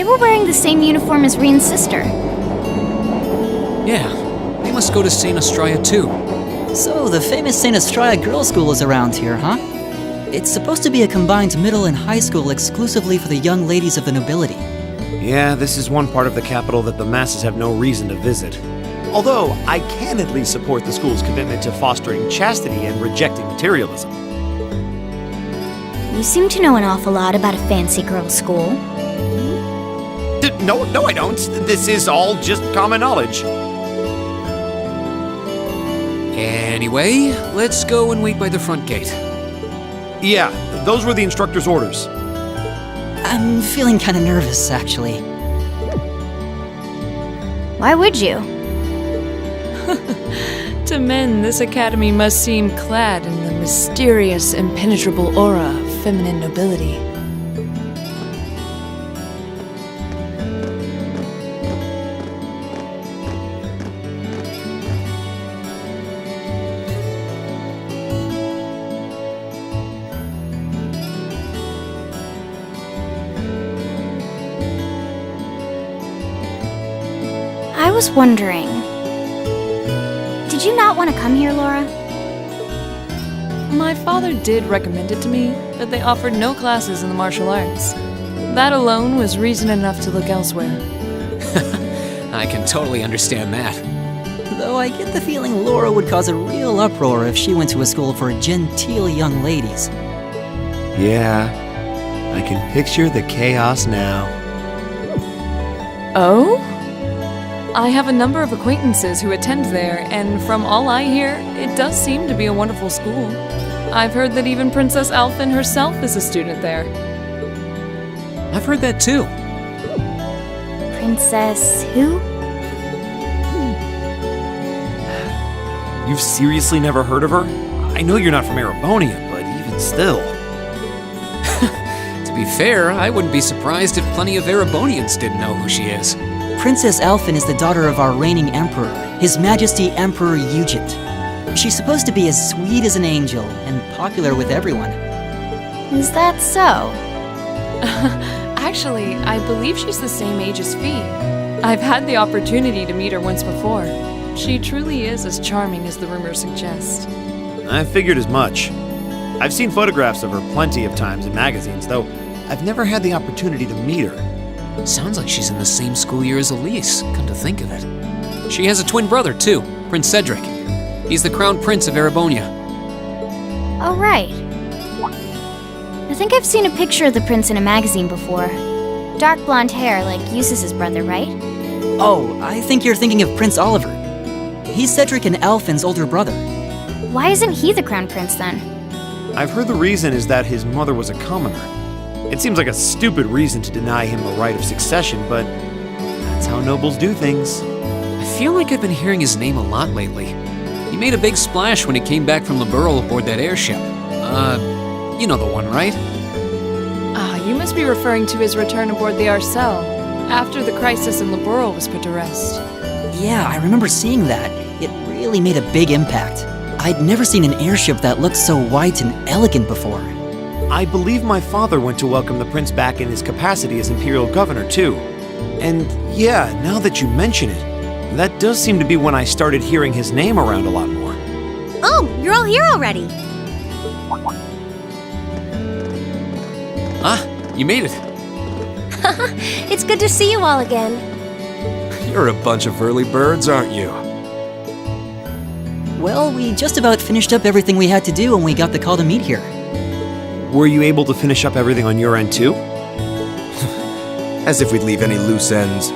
were wearing the same uniform as Rian's sister. Yeah, they must go to St. Astraia too. So, the famous St. Astraia Girls' School is around here, huh? It's supposed to be a combined middle and high school exclusively for the young ladies of the nobility. Yeah, this is one part of the capital that the masses have no reason to visit. Although, I can at least support the school's commitment to fostering chastity and rejecting materialism. You seem to know an awful lot about a fancy girls' school. No, I don't. This is all just common knowledge. Anyway, let's go and wait by the front gate. Yeah, those were the instructor's orders. I'm feeling kinda nervous, actually. Why would you? To men, this academy must seem clad in the mysterious, impenetrable aura of feminine nobility. I was wondering, did you not want to come here, Laura? My father did recommend it to me, but they offered no classes in the martial arts. That alone was reason enough to look elsewhere. I can totally understand that. Though I get the feeling Laura would cause a real uproar if she went to a school for genteel young ladies. Yeah, I can picture the chaos now. Oh? I have a number of acquaintances who attend there, and from all I hear, it does seem to be a wonderful school. I've heard that even Princess Alphen herself is a student there. I've heard that too. Princess who? You've seriously never heard of her? I know you're not from Erebonia, but even still. To be fair, I wouldn't be surprised if plenty of Erebonians didn't know who she is. Princess Alphen is the daughter of our reigning emperor, His Majesty Emperor Eugent. She's supposed to be as sweet as an angel and popular with everyone. Is that so? Actually, I believe she's the same age as Fee. I've had the opportunity to meet her once before. She truly is as charming as the rumors suggest. I figured as much. I've seen photographs of her plenty of times in magazines, though I've never had the opportunity to meet her. Sounds like she's in the same school year as Elise, come to think of it. She has a twin brother too, Prince Cedric. He's the crown prince of Erebonia. Oh, right. I think I've seen a picture of the prince in a magazine before. Dark blonde hair, like Eustace's brother, right? Oh, I think you're thinking of Prince Oliver. He's Cedric and Alphen's older brother. Why isn't he the crown prince then? I've heard the reason is that his mother was a commoner. It seems like a stupid reason to deny him the right of succession, but that's how nobles do things. I feel like I've been hearing his name a lot lately. He made a big splash when he came back from Liberl aboard that airship. You know the one, right? You must be referring to his return aboard the Arcel, after the crisis in Liberl was put to rest. Yeah, I remember seeing that. It really made a big impact. I'd never seen an airship that looked so white and elegant before. I believe my father went to welcome the prince back in his capacity as imperial governor, too. And yeah, now that you mention it, that does seem to be when I started hearing his name around a lot more. Oh, you're all here already. Ah, you made it. It's good to see you all again. You're a bunch of early birds, aren't you? Well, we just about finished up everything we had to do when we got the call to meet here. Were you able to finish up everything on your end, too? As if we'd leave any loose ends.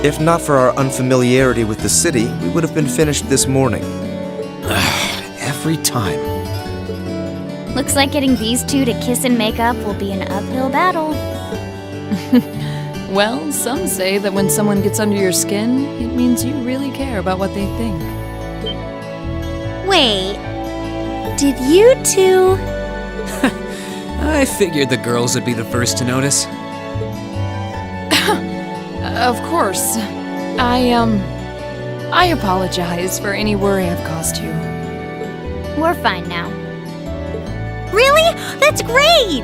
If not for our unfamiliarity with the city, we would have been finished this morning. Every time. Looks like getting these two to kiss and make up will be an uphill battle. Well, some say that when someone gets under your skin, it means you really care about what they think. Wait, did you two... I figured the girls would be the first to notice. Of course. I apologize for any worry I've caused you. We're fine now. Really? That's great!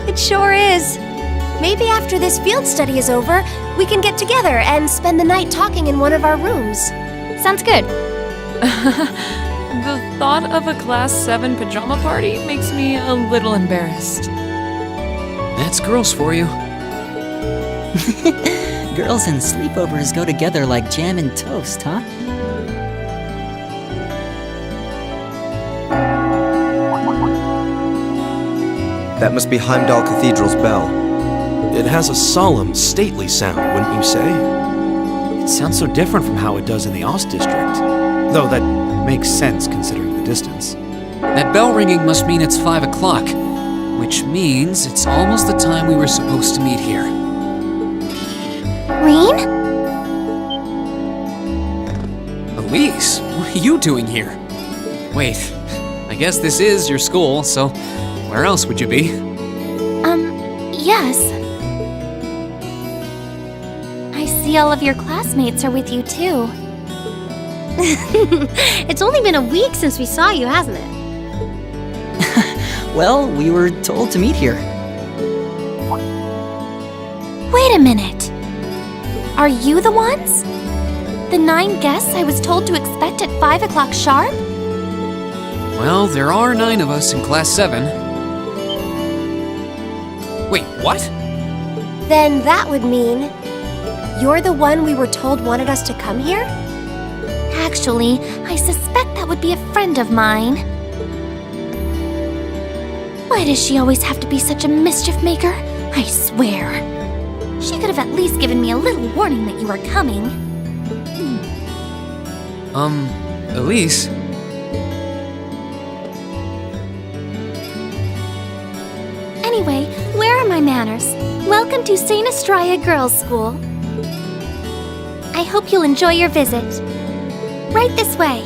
It sure is. Maybe after this field study is over, we can get together and spend the night talking in one of our rooms. Sounds good. The thought of a Class 7 pajama party makes me a little embarrassed. That's girls for you. Girls and sleepovers go together like jam and toast, huh? That must be Heimdall Cathedral's bell. It has a solemn, stately sound, wouldn't you say? It sounds so different from how it does in the Ost district. Though that makes sense considering the distance. That bell ringing must mean it's 5 o'clock, which means it's almost the time we were supposed to meet here. Rain? Elise, what are you doing here? Wait, I guess this is your school, so where else would you be? Yes. I see all of your classmates are with you too. It's only been a week since we saw you, hasn't it? Well, we were told to meet here. Wait a minute. Are you the ones? The 9 guests I was told to expect at 5 o'clock sharp? Well, there are 9 of us in Class 7. Wait, what? Then that would mean you're the one we were told wanted us to come here? Actually, I suspect that would be a friend of mine. Why does she always have to be such a mischief maker? I swear. She could have at least given me a little warning that you were coming. Elise? Anyway, where are my manners? Welcome to St. Astraia Girls' School. I hope you'll enjoy your visit. Right this way.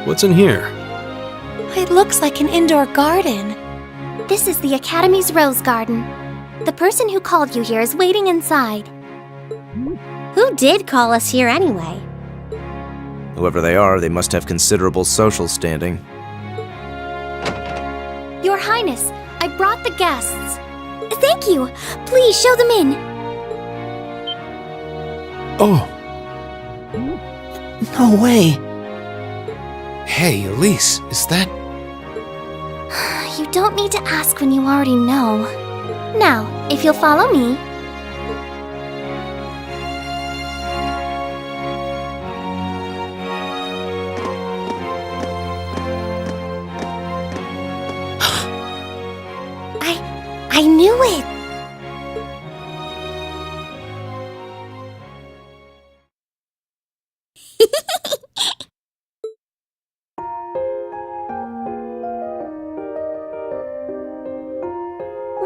What's in here? It looks like an indoor garden. This is the Academy's Rose Garden. The person who called you here is waiting inside. Who did call us here anyway? Whoever they are, they must have considerable social standing. Your Highness, I brought the guests. Thank you. Please show them in. Oh, No way! Hey, Elise, is that... You don't need to ask when you already know. Now, if you'll follow me. knew it!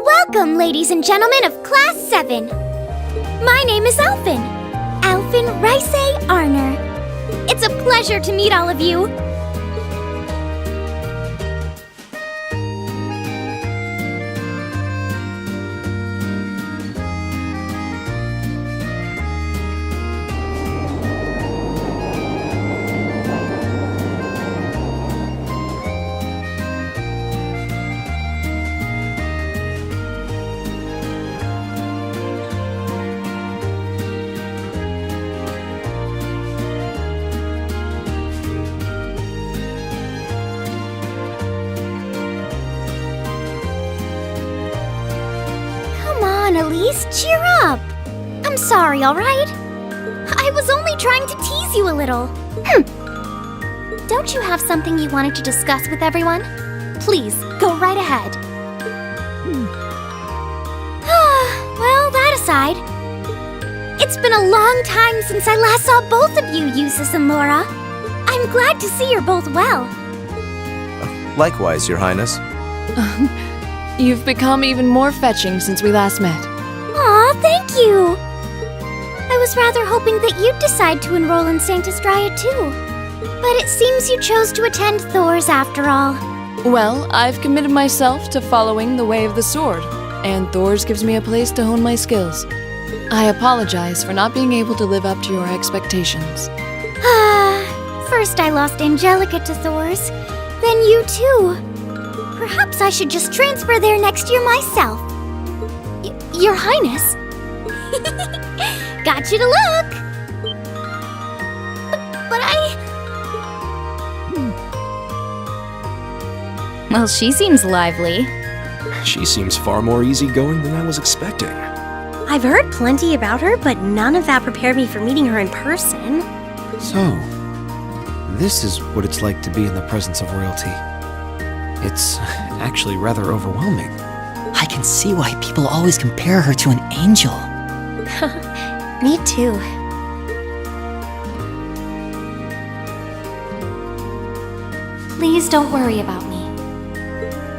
Welcome, ladies and gentlemen of Class 7. My name is Alphin. Alphin Rice Arner. It's a pleasure to meet all of you. Elise, cheer up! I'm sorry, alright? I was only trying to tease you a little. Don't you have something you wanted to discuss with everyone? Please, go right ahead. Well, that aside, it's been a long time since I last saw both of you, Eustace and Laura. I'm glad to see you're both well. Likewise, Your Highness. You've become even more fetching since we last met. Aw, thank you! I was rather hoping that you'd decide to enroll in Saint Astraia too. But it seems you chose to attend Thor's after all. Well, I've committed myself to following the way of the sword, and Thor's gives me a place to hone my skills. I apologize for not being able to live up to your expectations. First I lost Angelica to Thor's, then you too. Perhaps I should just transfer there next year myself. Your Highness. Got you to look. But Well, she seems lively. She seems far more easygoing than I was expecting. I've heard plenty about her, but none of that prepared me for meeting her in person. So, this is what it's like to be in the presence of royalty. It's actually rather overwhelming. I can see why people always compare her to an angel. Me too. please don't worry about me.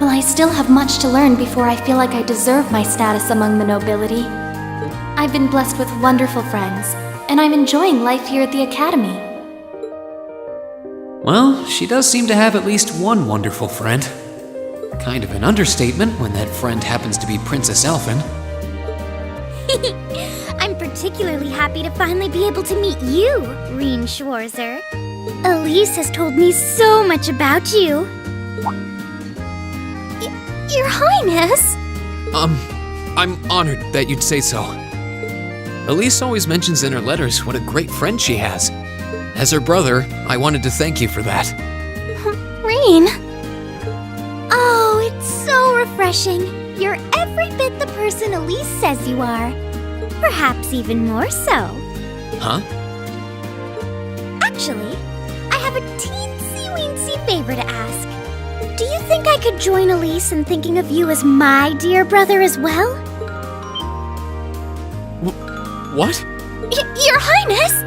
Well, I still have much to learn before I feel like I deserve my status among the nobility. I've been blessed with wonderful friends, and I'm enjoying life here at the Academy. Well, she does seem to have at least one wonderful friend. Kind of an understatement when that friend happens to be Princess Elfin. I'm particularly happy to finally be able to meet you, Reen Schwarzer. Elise has told me so much about you. Your Highness! I'm honored that you'd say so. Elise always mentions in her letters what a great friend she has. As her brother, I wanted to thank you for that. Reen! Oh, it's so refreshing. You're every bit the person Elise says you are. Perhaps even more so. Huh? Actually, I have a teensy-weensy favor to ask. Do you think I could join Elise in thinking of you as my dear brother as well? What? Your Highness!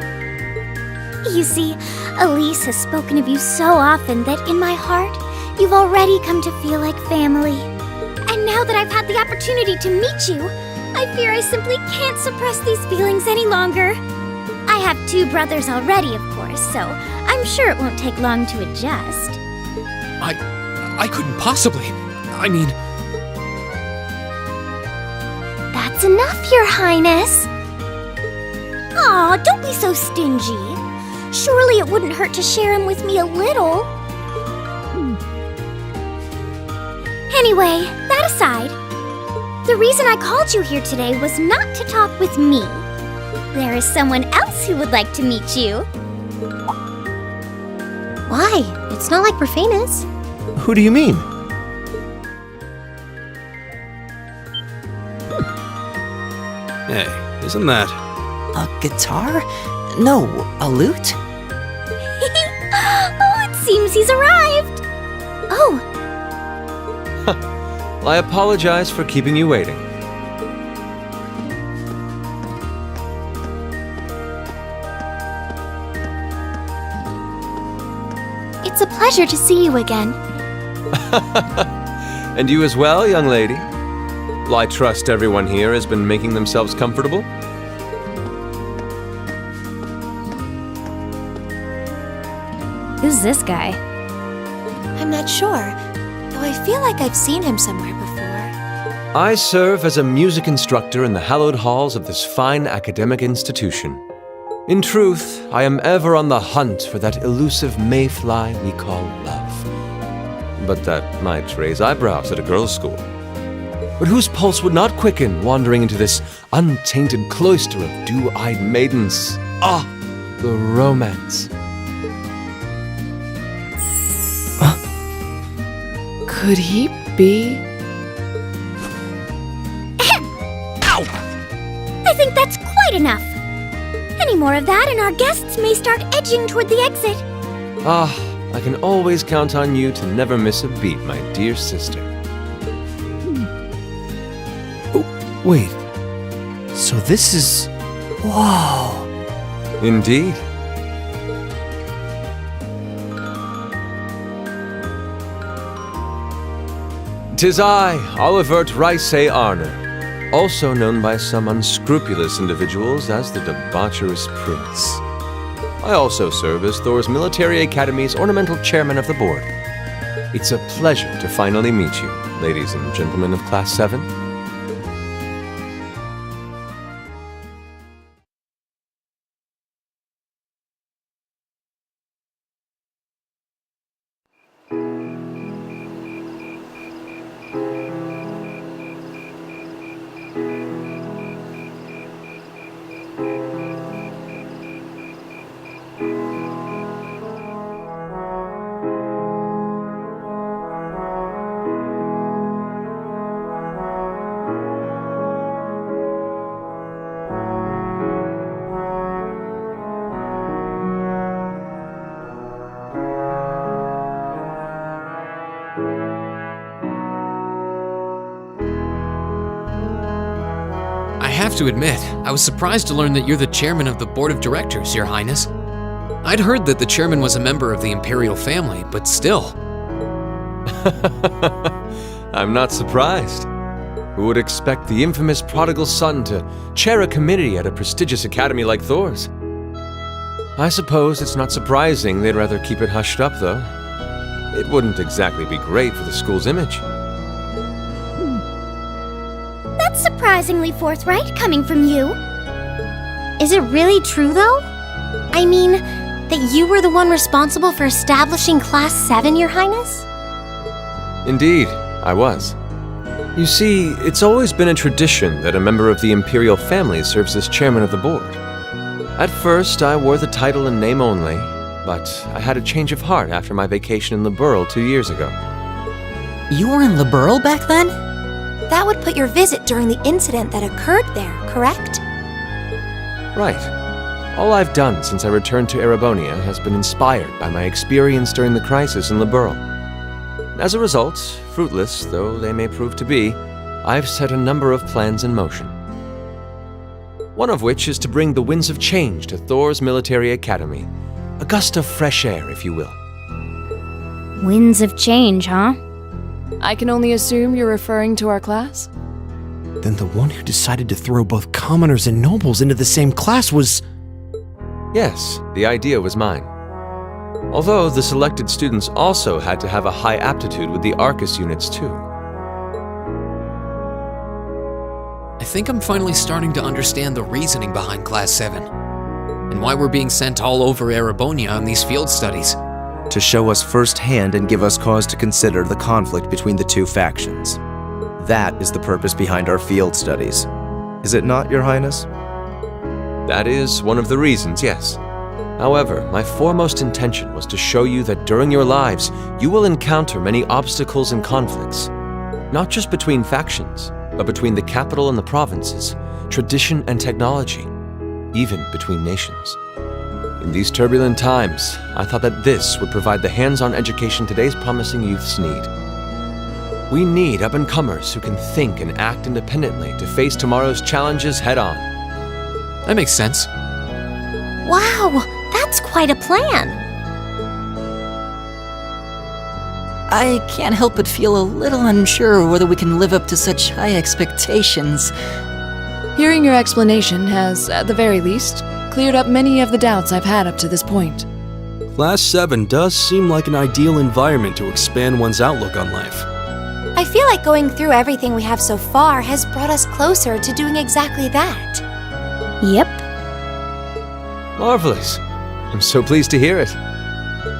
You see, Elise has spoken of you so often that in my heart, you've already come to feel like family. And now that I've had the opportunity to meet you, I fear I simply can't suppress these feelings any longer. I have 2 brothers already, of course, so I'm sure it won't take long to adjust. I couldn't possibly. I mean... That's enough, Your Highness. Aw, don't be so stingy. Surely it wouldn't hurt to share him with me a little. Anyway, that aside, the reason I called you here today was not to talk with me. There is someone else who would like to meet you. Why? It's not like we're famous. Who do you mean? Hey, isn't that... A guitar? No, a lute? Oh, it seems he's arrived. Oh, I apologize for keeping you waiting. It's a pleasure to see you again. And you as well, young lady. Well, I trust everyone here has been making themselves comfortable. Who's this guy? I'm not sure, though I feel like I've seen him somewhere before. I serve as a music instructor in the hallowed halls of this fine academic institution. In truth, I am ever on the hunt for that elusive mayfly we call love. But that might raise eyebrows at a girls' school. But whose pulse would not quicken wandering into this untainted cloister of dew-eyed maidens? Ah, the romance. Could he be? I think that's quite enough. Any more of that and our guests may start edging toward the exit. Ah, I can always count on you to never miss a beat, my dear sister. Oh, wait. So this is... Whoa. Indeed. 'Tis I, Olivert Rice Arner, also known by some unscrupulous individuals as the Debaucherous Prince. I also serve as Thor's Military Academy's ornamental chairman of the board. It's a pleasure to finally meet you, ladies and gentlemen of Class 7. I have to admit, I was surprised to learn that you're the chairman of the board of directors, Your Highness. I'd heard that the chairman was a member of the imperial family, but still. I'm not surprised. Who would expect the infamous prodigal son to chair a committee at a prestigious academy like Thor's? I suppose it's not surprising they'd rather keep it hushed up, though. It wouldn't exactly be great for the school's image. That's surprisingly forthright coming from you. Is it really true, though? I mean, that you were the one responsible for establishing Class 7, Your Highness? Indeed, I was. You see, it's always been a tradition that a member of the imperial family serves as chairman of the board. At first, I wore the title in name only, but I had a change of heart after my vacation in Liberl 2 years ago. You were in Liberl back then? That would put your visit during the incident that occurred there, correct? Right. All I've done since I returned to Erebonia has been inspired by my experience during the crisis in Liberl. As a result, fruitless though they may prove to be, I've set a number of plans in motion. One of which is to bring the winds of change to Thor's Military Academy. A gust of fresh air, if you will. Winds of change, huh? I can only assume you're referring to our class? Then the one who decided to throw both commoners and nobles into the same class was... Yes, the idea was mine. Although the selected students also had to have a high aptitude with the Arcus units too. I think I'm finally starting to understand the reasoning behind Class 7, and why we're being sent all over Erebonia on these field studies. To show us firsthand and give us cause to consider the conflict between the two factions. That is the purpose behind our field studies. Is it not, Your Highness? That is one of the reasons, yes. However, my foremost intention was to show you that during your lives, you will encounter many obstacles and conflicts. Not just between factions, but between the capital and the provinces, tradition and technology, even between nations. In these turbulent times, I thought that this would provide the hands-on education today's promising youths need. We need up-and-comers who can think and act independently to face tomorrow's challenges head-on. That makes sense. Wow, that's quite a plan. I can't help but feel a little unsure whether we can live up to such high expectations. Hearing your explanation has, at the very least, cleared up many of the doubts I've had up to this point. Class 7 does seem like an ideal environment to expand one's outlook on life. I feel like going through everything we have so far has brought us closer to doing exactly that. Yep. Marvelous. I'm so pleased to hear it.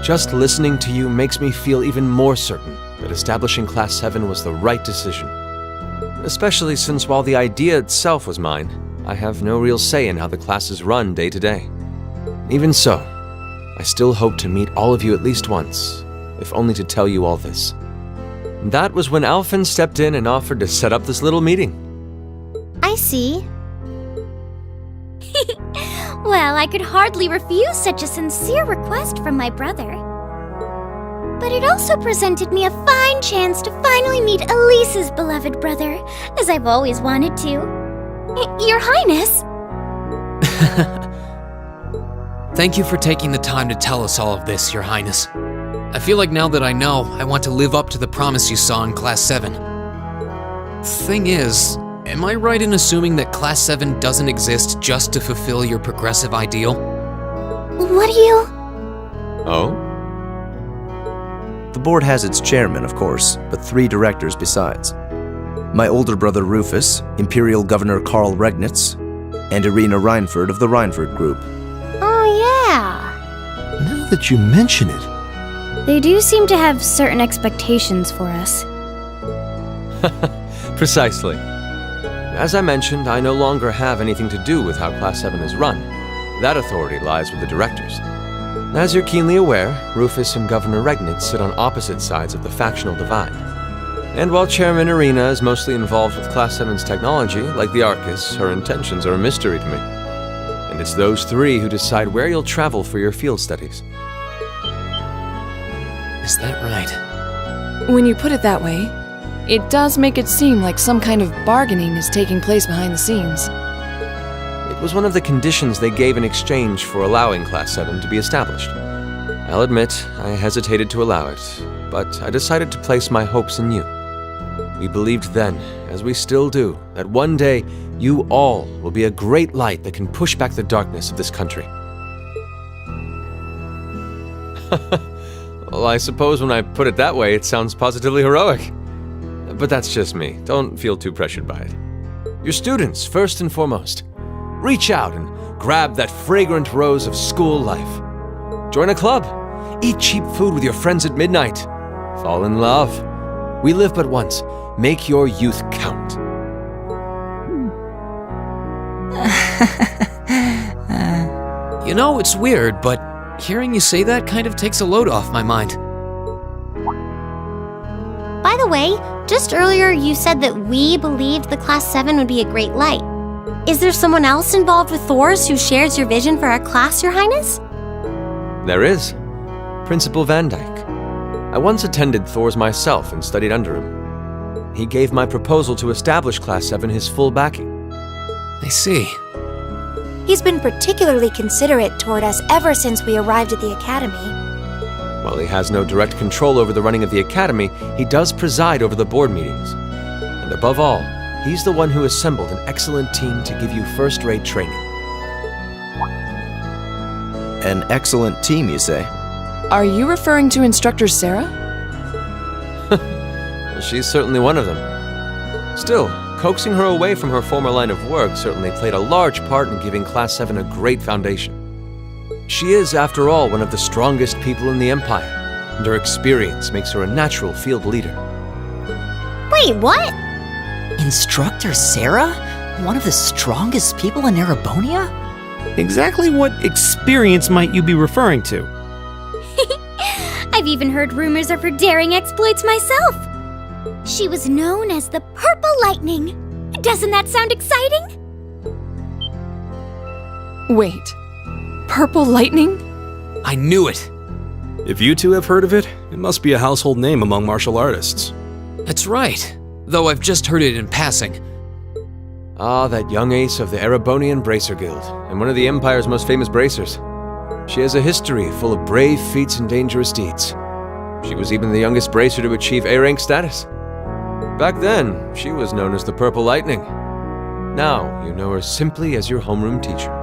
Just listening to you makes me feel even more certain that establishing Class 7 was the right decision. Especially since while the idea itself was mine, I have no real say in how the classes run day to day. Even so, I still hope to meet all of you at least once, if only to tell you all this. That was when Alphen stepped in and offered to set up this little meeting. I see. Well, I could hardly refuse such a sincere request from my brother. But it also presented me a fine chance to finally meet Elise's beloved brother, as I've always wanted to. Your Highness! Thank you for taking the time to tell us all of this, Your Highness. I feel like now that I know, I want to live up to the promise you saw in Class 7. Thing is, am I right in assuming that Class 7 doesn't exist just to fulfill your progressive ideal? What do you... Oh? The board has its chairman, of course, but 3 directors besides. My older brother Rufus, Imperial Governor Karl Regnitz, and Irina Reinford of the Reinford Group. Oh, yeah. Now that you mention it, They do seem to have certain expectations for us. Precisely. As I mentioned, I no longer have anything to do with how Class 7 is run. That authority lies with the directors. As you're keenly aware, Rufus and Governor Regnitz sit on opposite sides of the factional divide. And while Chairman Irina is mostly involved with Class 7's technology, like the Arcus, her intentions are a mystery to me. And it's those 3 who decide where you'll travel for your field studies. Is that right? When you put it that way, it does make it seem like some kind of bargaining is taking place behind the scenes. It was one of the conditions they gave in exchange for allowing Class 7 to be established. I'll admit, I hesitated to allow it, but I decided to place my hopes in you. We believed then, as we still do, that one day you all will be a great light that can push back the darkness of this country. Well, I suppose when I put it that way, it sounds positively heroic. But that's just me. Don't feel too pressured by it. Your students, first and foremost. Reach out and grab that fragrant rose of school life. Join a club. Eat cheap food with your friends at midnight. Fall in love. We live but once. Make your youth count. You know, it's weird, but hearing you say that kind of takes a load off my mind. By the way, just earlier you said that we believed the Class 7 would be a great light. Is there someone else involved with Thor's who shares your vision for our class, Your Highness? There is. Principal Van Dyke. I once attended Thor's myself and studied under him. He gave my proposal to establish Class 7 his full backing. I see. He's been particularly considerate toward us ever since we arrived at the Academy. While he has no direct control over the running of the Academy, he does preside over the board meetings. And above all, he's the one who assembled an excellent team to give you first-rate training. An excellent team, you say? Are you referring to Instructor Sarah? She's certainly one of them. Still, coaxing her away from her former line of work certainly played a large part in giving Class 7 a great foundation. She is, after all, one of the strongest people in the Empire, and her experience makes her a natural field leader. Wait, what? Instructor Sarah? One of the strongest people in Erebonia? exactly what experience might you be referring to? I've even heard rumors of her daring exploits myself. She was known as the Purple Lightning. Doesn't that sound exciting? Wait. Purple Lightning? I knew it. If you two have heard of it, it must be a household name among martial artists. That's right, though I've just heard it in passing. Ah, that young ace of the Erebonian Bracer Guild, and one of the Empire's most famous bracers. She has a history full of brave feats and dangerous deeds. She was even the youngest bracer to achieve A-rank status. Back then, she was known as the Purple Lightning. Now, you know her simply as your homeroom teacher.